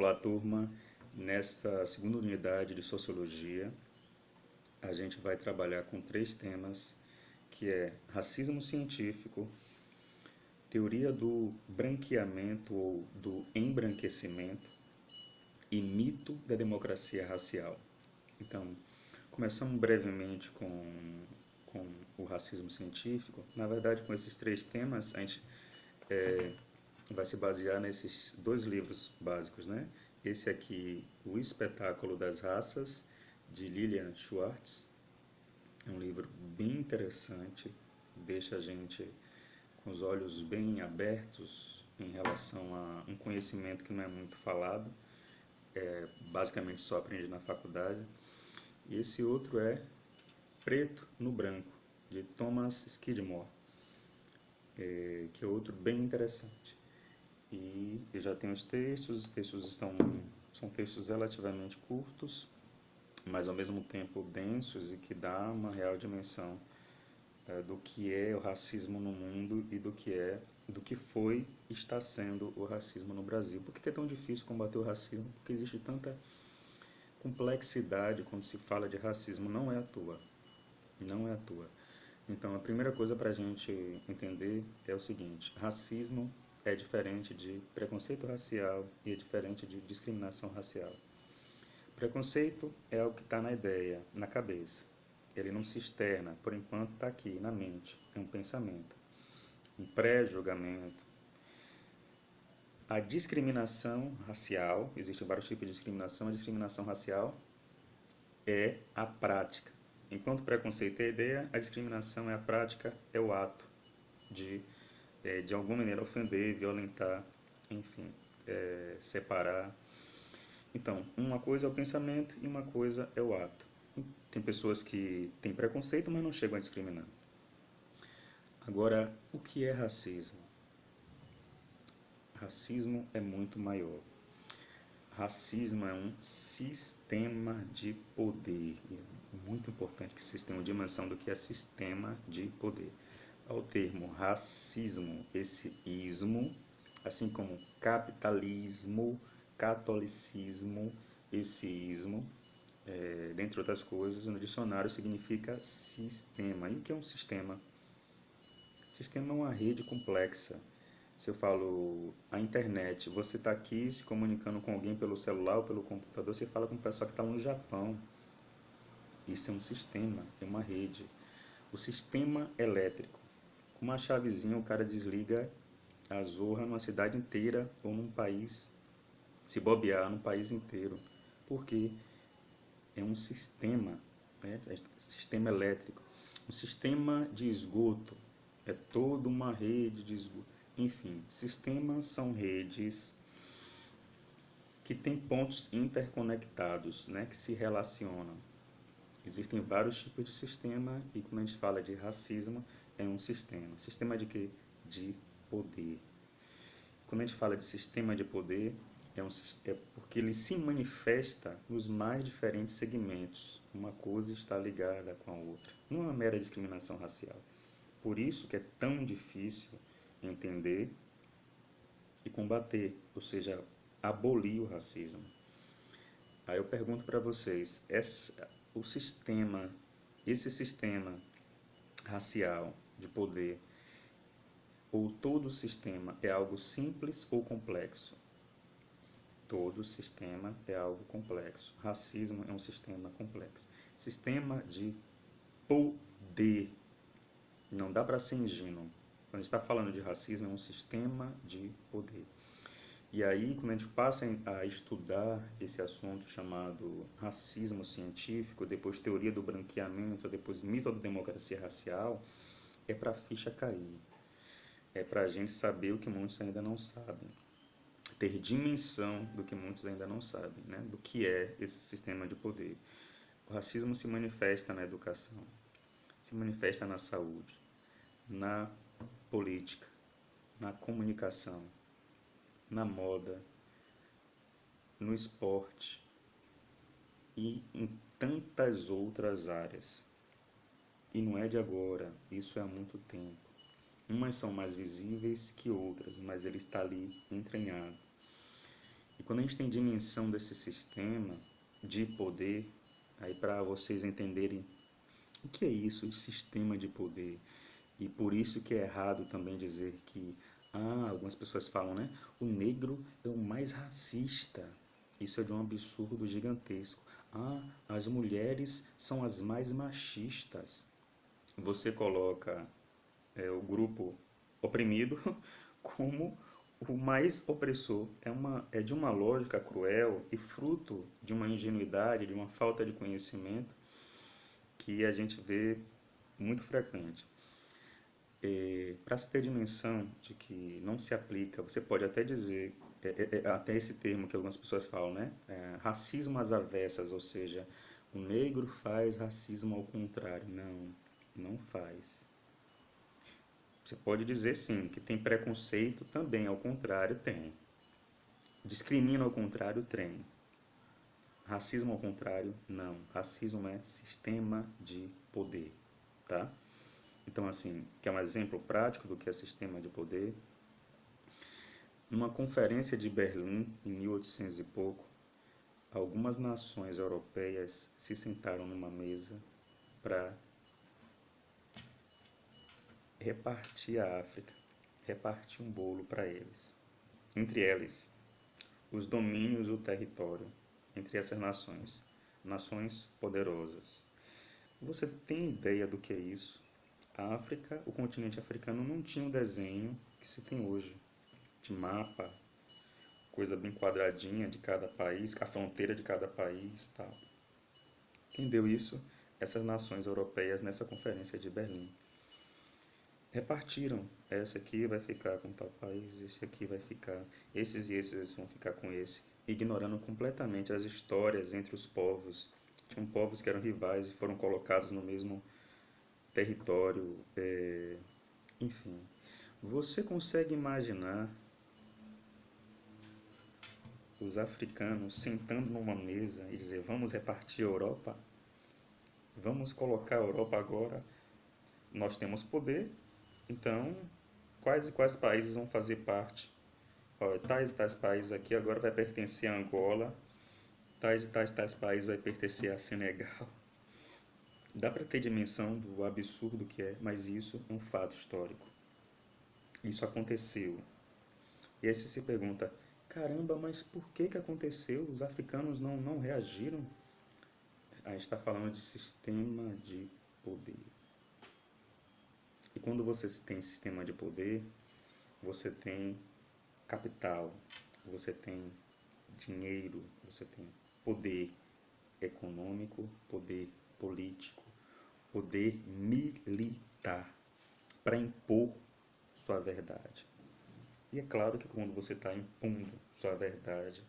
Olá, turma. Nesta segunda unidade de Sociologia, a gente vai trabalhar com três temas, que é racismo científico, teoria do branqueamento ou do embranquecimento e mito da democracia racial. Então, começamos brevemente com o racismo científico. Na verdade, com esses três temas, a gente vai se basear nesses dois livros básicos, né? Esse aqui, O Espetáculo das Raças, de Lilian Schwartz. É um livro bem interessante, deixa a gente com os olhos bem abertos em relação a um conhecimento que não é muito falado, basicamente só aprende na faculdade. E esse outro é Preto no Branco, de Thomas Skidmore, que é outro bem interessante. E eu já tenho os textos são textos relativamente curtos, mas ao mesmo tempo densos e que dá uma real dimensão do que é o racismo no mundo e do que foi e está sendo o racismo no Brasil. Por que é tão difícil combater o racismo? Porque existe tanta complexidade quando se fala de racismo, não é à toa. Não é à toa. Então, a primeira coisa para a gente entender é o seguinte: racismo é diferente de preconceito racial e é diferente de discriminação racial. Preconceito é algo que está na ideia, na cabeça. Ele não se externa, por enquanto está aqui, na mente. É um pensamento, um pré-julgamento. A discriminação racial, existem vários tipos de discriminação, a discriminação racial é a prática. Enquanto preconceito é a ideia, a discriminação é a prática, é o ato de alguma maneira ofender, violentar, enfim, separar. Então, uma coisa é o pensamento e uma coisa é o ato. Tem pessoas que têm preconceito, mas não chegam a discriminar. Agora, o que é racismo? Racismo é muito maior. Racismo é um sistema de poder. É muito importante que vocês tenham dimensão do que é sistema de poder. Ao termo racismo, esse ismo, assim como capitalismo, catolicismo, esse ismo, dentre outras coisas, no dicionário significa sistema. E o que é um sistema? Sistema é uma rede complexa. Se eu falo a internet, você está aqui se comunicando com alguém pelo celular ou pelo computador, você fala com uma pessoa que está no Japão. Isso é um sistema, é uma rede. O sistema elétrico. Com uma chavezinha o cara desliga a zorra numa cidade inteira ou num país, se bobear, num país inteiro. Porque é um sistema, né? É sistema elétrico. Um sistema de esgoto é toda uma rede de esgoto. Enfim, sistemas são redes que têm pontos interconectados, né, que se relacionam. Existem vários tipos de sistema e quando a gente fala de racismo, é um sistema. Sistema de quê? De poder. Quando a gente fala de sistema de poder, é porque ele se manifesta nos mais diferentes segmentos. Uma coisa está ligada com a outra. Não é uma mera discriminação racial. Por isso que é tão difícil entender e combater, ou seja, abolir o racismo. Aí eu pergunto para vocês, esse sistema racial de poder, ou todo o sistema é algo simples ou complexo? Todo sistema é algo complexo. Racismo é um sistema complexo. Sistema de poder. Não dá para ser ingênuo. Quando a gente está falando de racismo, é um sistema de poder. E aí, quando a gente passa a estudar esse assunto chamado racismo científico, depois teoria do branqueamento, depois mito da democracia racial, é para a ficha cair. É para a gente saber o que muitos ainda não sabem. Ter dimensão do que muitos ainda não sabem, né? Do que é esse sistema de poder. O racismo se manifesta na educação, se manifesta na saúde, na política, na comunicação, na moda, no esporte e em tantas outras áreas. E não é de agora, isso é há muito tempo. Umas são mais visíveis que outras, mas ele está ali entranhado. E Quando a gente tem dimensão desse sistema de poder, aí para vocês entenderem o que é isso, o sistema de poder, e por isso que é errado também dizer que, algumas pessoas falam, né? O negro é o mais racista. Isso é de um absurdo gigantesco. As mulheres são as mais machistas. Você coloca o grupo oprimido como o mais opressor. É de uma lógica cruel e fruto de uma ingenuidade, de uma falta de conhecimento que a gente vê muito frequente. Para se ter dimensão de que não se aplica, você pode até dizer, até esse termo que algumas pessoas falam, né? Racismo às avessas, ou seja, o negro faz racismo ao contrário. Não, não faz. Você pode dizer sim, que tem preconceito também, ao contrário, tem. Discrimina ao contrário, tem. Racismo ao contrário, não. Racismo é sistema de poder, tá? Então, assim, quer um exemplo prático do que é sistema de poder? Numa conferência de Berlim, em 1800 e pouco, algumas nações europeias se sentaram numa mesa para repartir a África, repartir um bolo para eles. Entre eles, os domínios e o território, entre essas nações, nações poderosas. Você tem ideia do que é isso? A África, o continente africano não tinha um desenho que se tem hoje, de mapa, coisa bem quadradinha de cada país, a fronteira de cada país, tal. Quem deu isso? Essas nações europeias nessa conferência de Berlim. Repartiram, essa aqui vai ficar com tal país, esse aqui vai ficar, esses e esses vão ficar com esse, ignorando completamente as histórias entre os povos. Tinham povos que eram rivais e foram colocados no mesmo território, enfim. Você consegue imaginar os africanos sentando numa mesa e dizer, vamos repartir a Europa? Vamos colocar a Europa agora, nós temos poder, então quais e quais países vão fazer parte? Tais e tais países aqui agora vai pertencer a Angola, tais e tais países vai pertencer a Senegal. Dá para ter dimensão do absurdo que é, mas isso é um fato histórico. Isso aconteceu. E aí você se pergunta, caramba, mas por que aconteceu? Os africanos não reagiram? A gente está falando de sistema de poder. E quando você tem sistema de poder, você tem capital, você tem dinheiro, você tem poder econômico, poder político, poder militar para impor sua verdade. E é claro que quando você está impondo sua verdade,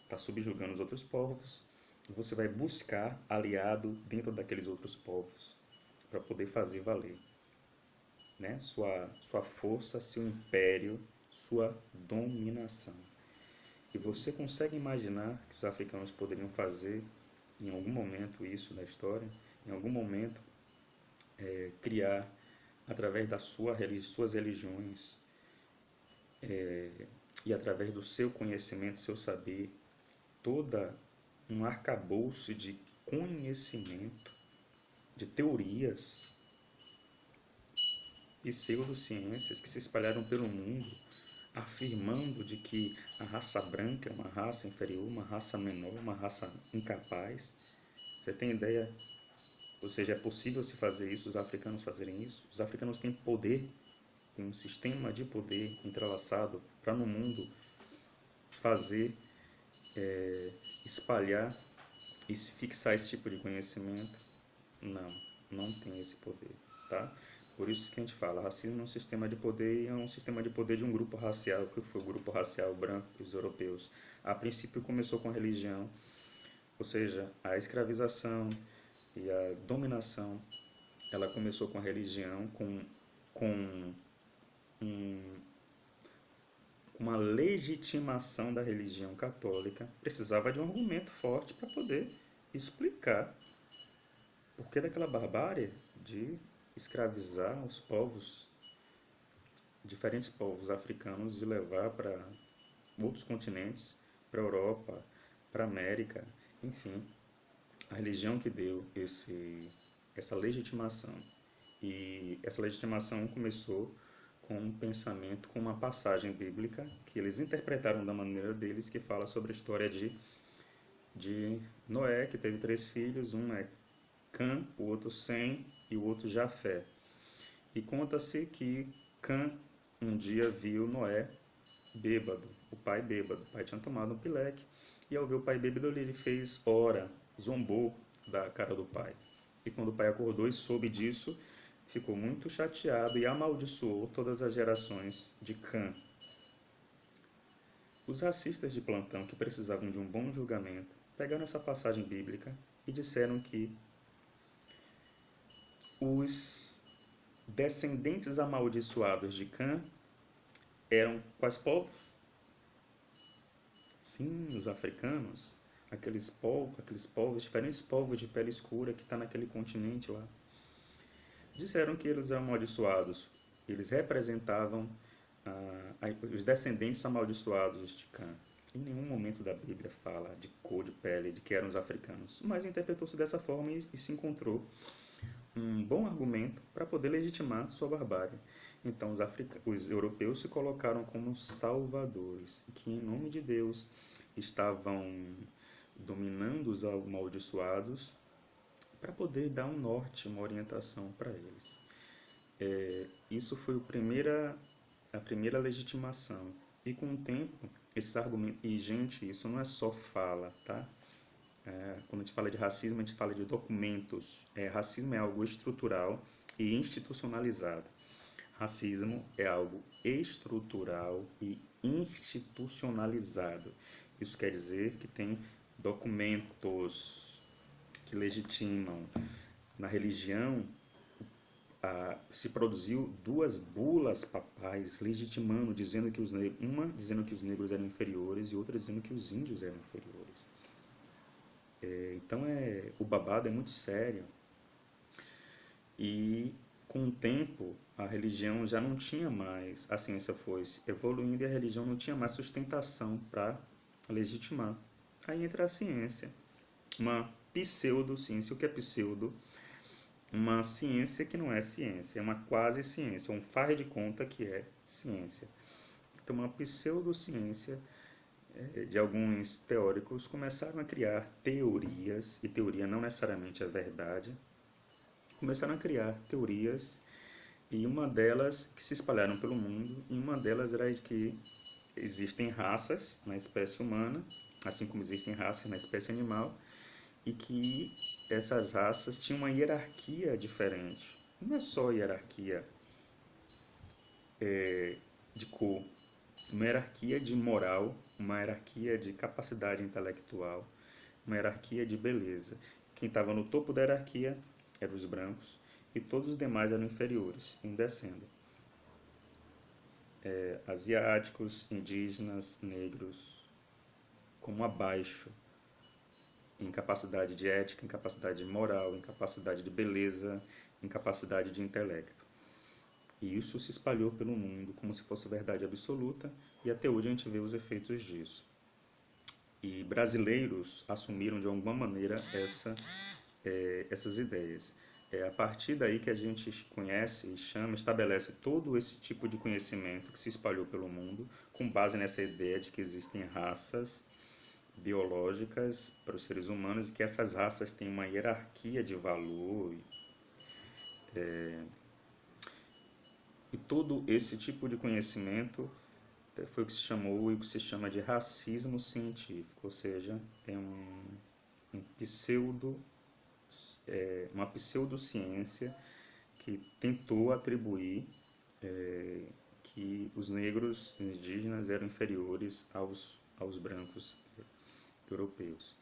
está subjugando os outros povos, você vai buscar aliado dentro daqueles outros povos para poder fazer valer, né? Sua força, seu império, sua dominação. E você consegue imaginar que os africanos poderiam fazer em algum momento isso na história, em algum momento criar através das suas religiões e através do seu conhecimento, seu saber, toda um arcabouço de conhecimento, de teorias, pseudociências que se espalharam pelo mundo, afirmando de que a raça branca é uma raça inferior, uma raça menor, uma raça incapaz. Você tem ideia? Ou seja, é possível se fazer isso, os africanos fazerem isso? Os africanos têm poder, têm um sistema de poder entrelaçado para no mundo fazer, espalhar e fixar esse tipo de conhecimento? Não, não tem esse poder, tá? Por isso que a gente fala, racismo é um sistema de poder e é um sistema de poder de um grupo racial, que foi o grupo racial branco, os europeus. A princípio começou com a religião, ou seja, a escravização e a dominação, ela começou com a religião, com uma legitimação da religião católica. Precisava de um argumento forte para poder explicar por que daquela barbárie de escravizar os povos, diferentes povos africanos, e levar para outros continentes para a Europa, para a América, enfim, a religião que deu essa legitimação. E essa legitimação começou com um pensamento, com uma passagem bíblica que eles interpretaram da maneira deles, que fala sobre a história de Noé, que teve 3 filhos, um é Cã, o outro Sem e o outro Jafé. E conta-se que Cã um dia viu Noé bêbado, o pai bêbado. O pai tinha tomado um pileque e ao ver o pai bêbado ele fez ora, zombou da cara do pai. E quando o pai acordou e soube disso, ficou muito chateado e amaldiçoou todas as gerações de Cã. Os racistas de plantão que precisavam de um bom julgamento pegaram essa passagem bíblica e disseram que os descendentes amaldiçoados de Cã eram quais povos? Sim, os africanos, aqueles povos, diferentes povos de pele escura que está naquele continente lá. Disseram que eles eram amaldiçoados, eles representavam os descendentes amaldiçoados de Cã. Em nenhum momento da Bíblia fala de cor de pele, de que eram os africanos, mas interpretou-se dessa forma e se encontrou um bom argumento para poder legitimar sua barbárie. Então os europeus se colocaram como salvadores, que em nome de Deus estavam dominando os amaldiçoados para poder dar um norte, uma orientação para eles. Isso foi a primeira legitimação. E com o tempo, esses argumentos... E, gente, isso não é só fala, tá? Quando a gente fala de racismo, a gente fala de documentos. Racismo é algo estrutural e institucionalizado. Racismo é algo estrutural e institucionalizado. Isso quer dizer que tem documentos que legitimam. Na religião, se produziu 2 bulas papais legitimando, dizendo que uma dizendo que os negros eram inferiores e outra dizendo que os índios eram inferiores. Então o babado é muito sério. E com o tempo a religião já não tinha mais, a ciência foi evoluindo e a religião não tinha mais sustentação para legitimar. Aí entra a ciência, uma pseudociência. O que é pseudo? Uma ciência que não é ciência, é uma quase ciência, um faz de conta que é ciência. Então uma pseudociência de alguns teóricos começaram a criar teorias, e teoria não necessariamente é verdade, começaram a criar teorias, e uma delas que se espalharam pelo mundo, e uma delas era de que existem raças na espécie humana, assim como existem raças na espécie animal, e que essas raças tinham uma hierarquia diferente. Não é só hierarquia de cor, uma hierarquia de moral, uma hierarquia de capacidade intelectual, uma hierarquia de beleza. Quem estava no topo da hierarquia eram os brancos e todos os demais eram inferiores, indo descendo. Asiáticos, indígenas, negros, como abaixo, em capacidade de ética, em capacidade moral, em capacidade de beleza, em capacidade de intelecto. E isso se espalhou pelo mundo como se fosse verdade absoluta, e até hoje a gente vê os efeitos disso. E brasileiros assumiram de alguma maneira essas ideias. É a partir daí que a gente conhece, chama, estabelece todo esse tipo de conhecimento que se espalhou pelo mundo, com base nessa ideia de que existem raças biológicas para os seres humanos e que essas raças têm uma hierarquia de valor. E todo esse tipo de conhecimento foi o que se chamou e o que se chama de racismo científico, ou seja, é uma pseudociência que tentou atribuir que os negros indígenas eram inferiores aos brancos europeus.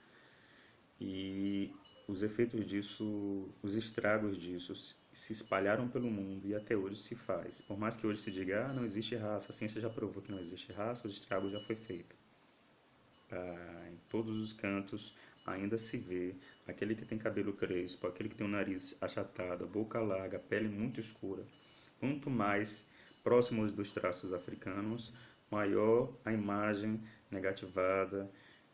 E os efeitos disso, os estragos disso se espalharam pelo mundo e até hoje se faz. Por mais que hoje se diga, não existe raça, a ciência já provou que não existe raça, o estrago já foi feito. Em todos os cantos ainda se vê aquele que tem cabelo crespo, aquele que tem o nariz achatado, a boca larga, a pele muito escura. Quanto mais próximos dos traços africanos, maior a imagem negativada,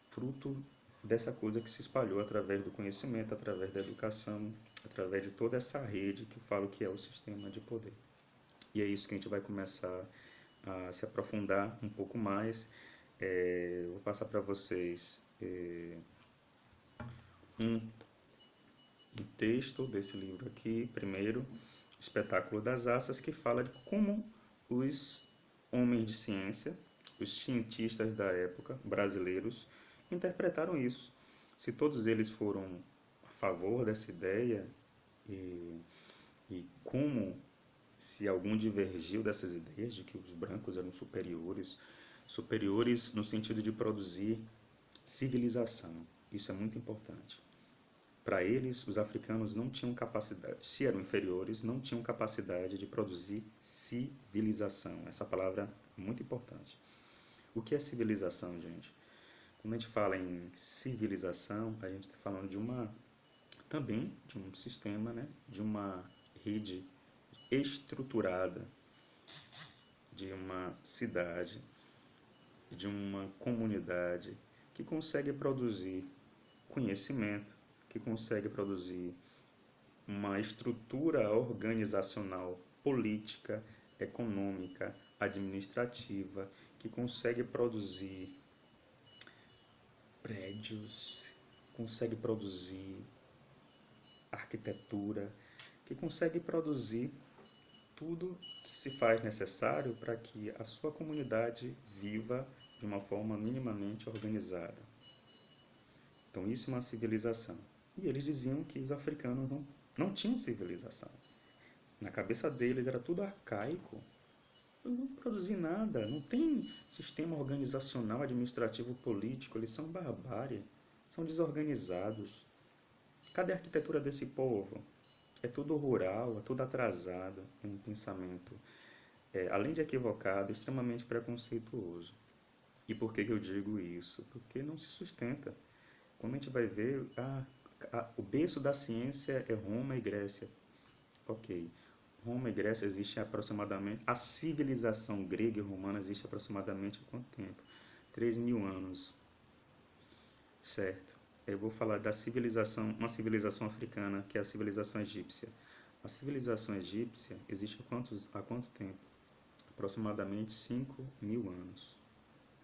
fruto dessa coisa que se espalhou através do conhecimento, através da educação, através de toda essa rede que eu falo que é o sistema de poder. E é isso que a gente vai começar a se aprofundar um pouco mais. Vou passar para vocês um texto desse livro aqui, primeiro, Espetáculo das Assas, que fala de como os homens de ciência, os cientistas da época, brasileiros, interpretaram isso. Se todos eles foram a favor dessa ideia e como se algum divergiu dessas ideias de que os brancos eram superiores, superiores no sentido de produzir civilização. Isso é muito importante. Para eles, os africanos não tinham capacidade, se eram inferiores, não tinham capacidade de produzir civilização. Essa palavra é muito importante. O que é civilização, gente? Quando a gente fala em civilização, a gente está falando também de um sistema, né? De uma rede estruturada, de uma cidade, de uma comunidade que consegue produzir conhecimento, que consegue produzir uma estrutura organizacional, política, econômica, administrativa, que consegue produzir prédios, consegue produzir arquitetura, que consegue produzir tudo que se faz necessário para que a sua comunidade viva de uma forma minimamente organizada. Então isso é uma civilização. E eles diziam que os africanos não tinham civilização. Na cabeça deles era tudo arcaico. Não produzir nada, não tem sistema organizacional, administrativo, político, eles são barbárie, são desorganizados. Cadê a arquitetura desse povo? É tudo rural, é tudo atrasado, é um pensamento, além de equivocado, extremamente preconceituoso. E por que eu digo isso? Porque não se sustenta. Quando a gente vai ver, o berço da ciência é Roma e Grécia. Ok, Roma e Grécia existem aproximadamente, a civilização grega e romana existe aproximadamente há quanto tempo? 3.000 anos, certo? Eu vou falar da civilização, uma civilização africana, que é a civilização egípcia. A civilização egípcia existe há quanto tempo? Aproximadamente 5.000 anos.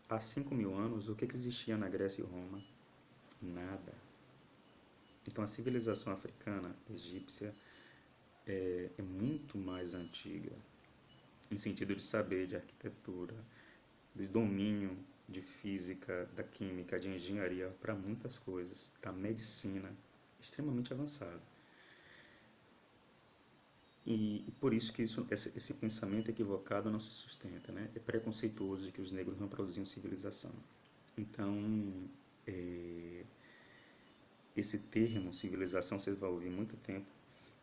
Há 5.000 anos, o que existia na Grécia e Roma? Nada. Então a civilização africana, egípcia, é muito mais antiga, em sentido de saber, de arquitetura, de domínio de física, da química, de engenharia, para muitas coisas, da medicina, extremamente avançada. E por isso que esse pensamento equivocado não se sustenta, né? É preconceituoso de que os negros não produziam civilização. Então, esse termo, civilização, vocês vão ouvir muito tempo.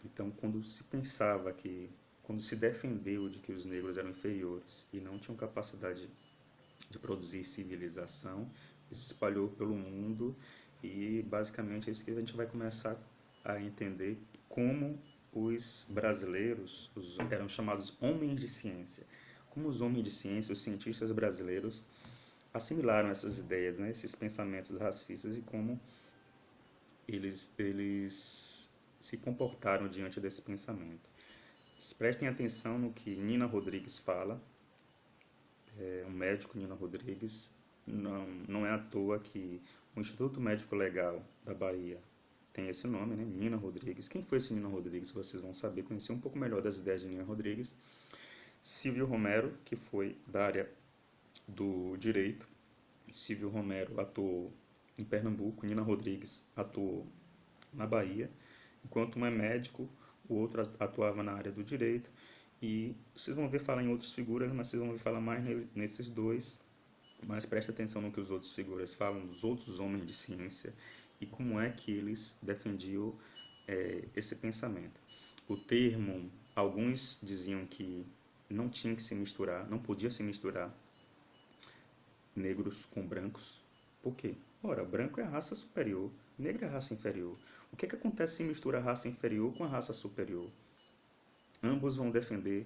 Então, quando se defendeu de que os negros eram inferiores e não tinham capacidade de produzir civilização, isso se espalhou pelo mundo e basicamente é isso que a gente vai começar a entender como os brasileiros eram chamados homens de ciência. Como os homens de ciência, os cientistas brasileiros assimilaram essas ideias, né, esses pensamentos racistas e como eles se comportaram diante desse pensamento. Prestem atenção no que Nina Rodrigues fala, um médico, Nina Rodrigues, não é à toa que o Instituto Médico Legal da Bahia tem esse nome, né? Nina Rodrigues. Quem foi esse Nina Rodrigues? Vocês vão saber, conhecer um pouco melhor das ideias de Nina Rodrigues. Silvio Romero, que foi da área do direito. Silvio Romero atuou em Pernambuco, Nina Rodrigues atuou na Bahia, enquanto um é médico, o outro atuava na área do direito. E vocês vão ver falar em outras figuras, mas vocês vão ver falar mais nesses dois. Mas preste atenção no que os outros figuras falam, os outros homens de ciência, e como é que eles defendiam esse pensamento. O termo, alguns diziam que não tinha que se misturar, não podia se misturar negros com brancos. Por quê? Ora, branco é a raça superior, negro é a raça inferior. O que acontece se mistura a raça inferior com a raça superior? Ambos vão defender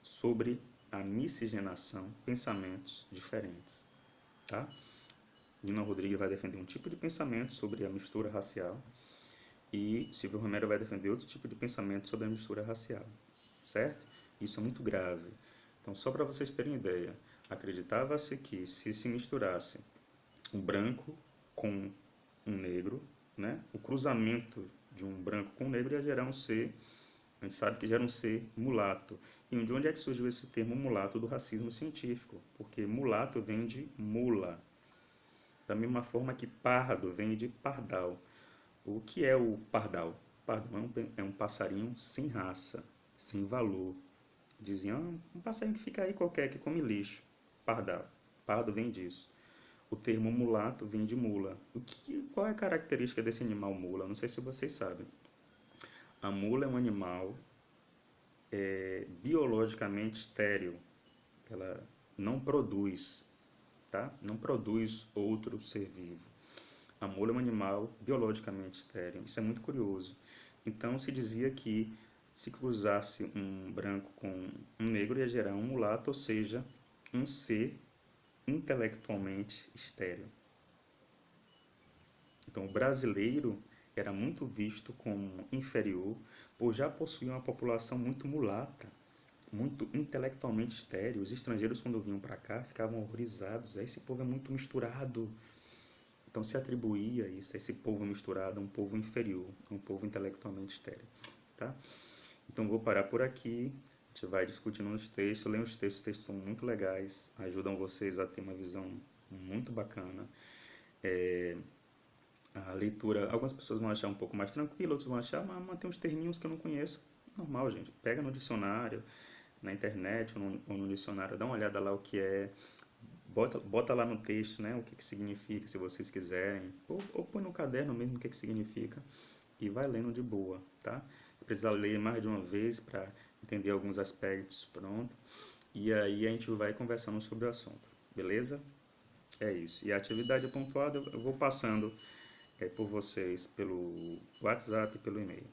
sobre a miscigenação, pensamentos diferentes, tá? Lina Rodrigues vai defender um tipo de pensamento sobre a mistura racial e Silvio Romero vai defender outro tipo de pensamento sobre a mistura racial, certo? Isso é muito grave. Então, só para vocês terem ideia, acreditava-se que se misturasse um branco com um negro, né? O cruzamento de um branco com um negro ia gerar um ser, a gente sabe que gera um ser mulato. E de onde é que surgiu esse termo mulato? Do racismo científico, porque mulato vem de mula, da mesma forma que pardo vem de pardal. O que é o pardal? Pardal é um passarinho sem raça, sem valor. Diziam, um passarinho que fica aí qualquer, que come lixo. Pardal. Pardo vem disso. O termo mulato vem de mula. Qual é a característica desse animal mula? Não sei se vocês sabem. A mula é um animal biologicamente estéril. Ela não produz, tá? Não produz outro ser vivo. A mula é um animal biologicamente estéril. Isso é muito curioso. Então se dizia que se cruzasse um branco com um negro ia gerar um mulato, ou seja, um ser intelectualmente estéril. Então o brasileiro era muito visto como inferior por já possuir uma população muito mulata, muito intelectualmente estéril. Os estrangeiros, quando vinham para cá, ficavam horrorizados. Esse povo é muito misturado. Então se atribuía isso, esse povo misturado, a um povo inferior, um povo intelectualmente estéril. Tá? Então vou parar por aqui. A gente vai discutindo os textos. Leiam os textos são muito legais, ajudam vocês a ter uma visão muito bacana. A leitura, algumas pessoas vão achar um pouco mais tranquila, outros vão achar, mas tem uns terminhos que eu não conheço. Normal, gente. Pega no dicionário, na internet ou no dicionário, dá uma olhada lá o que é, bota lá no texto, né, o que significa, se vocês quiserem, ou põe no caderno mesmo o que significa e vai lendo de boa, tá? Precisa ler mais de uma vez para entender alguns aspectos, pronto. E aí a gente vai conversando sobre o assunto, beleza? É isso. E a atividade pontuada eu vou passando por vocês pelo WhatsApp e pelo e-mail.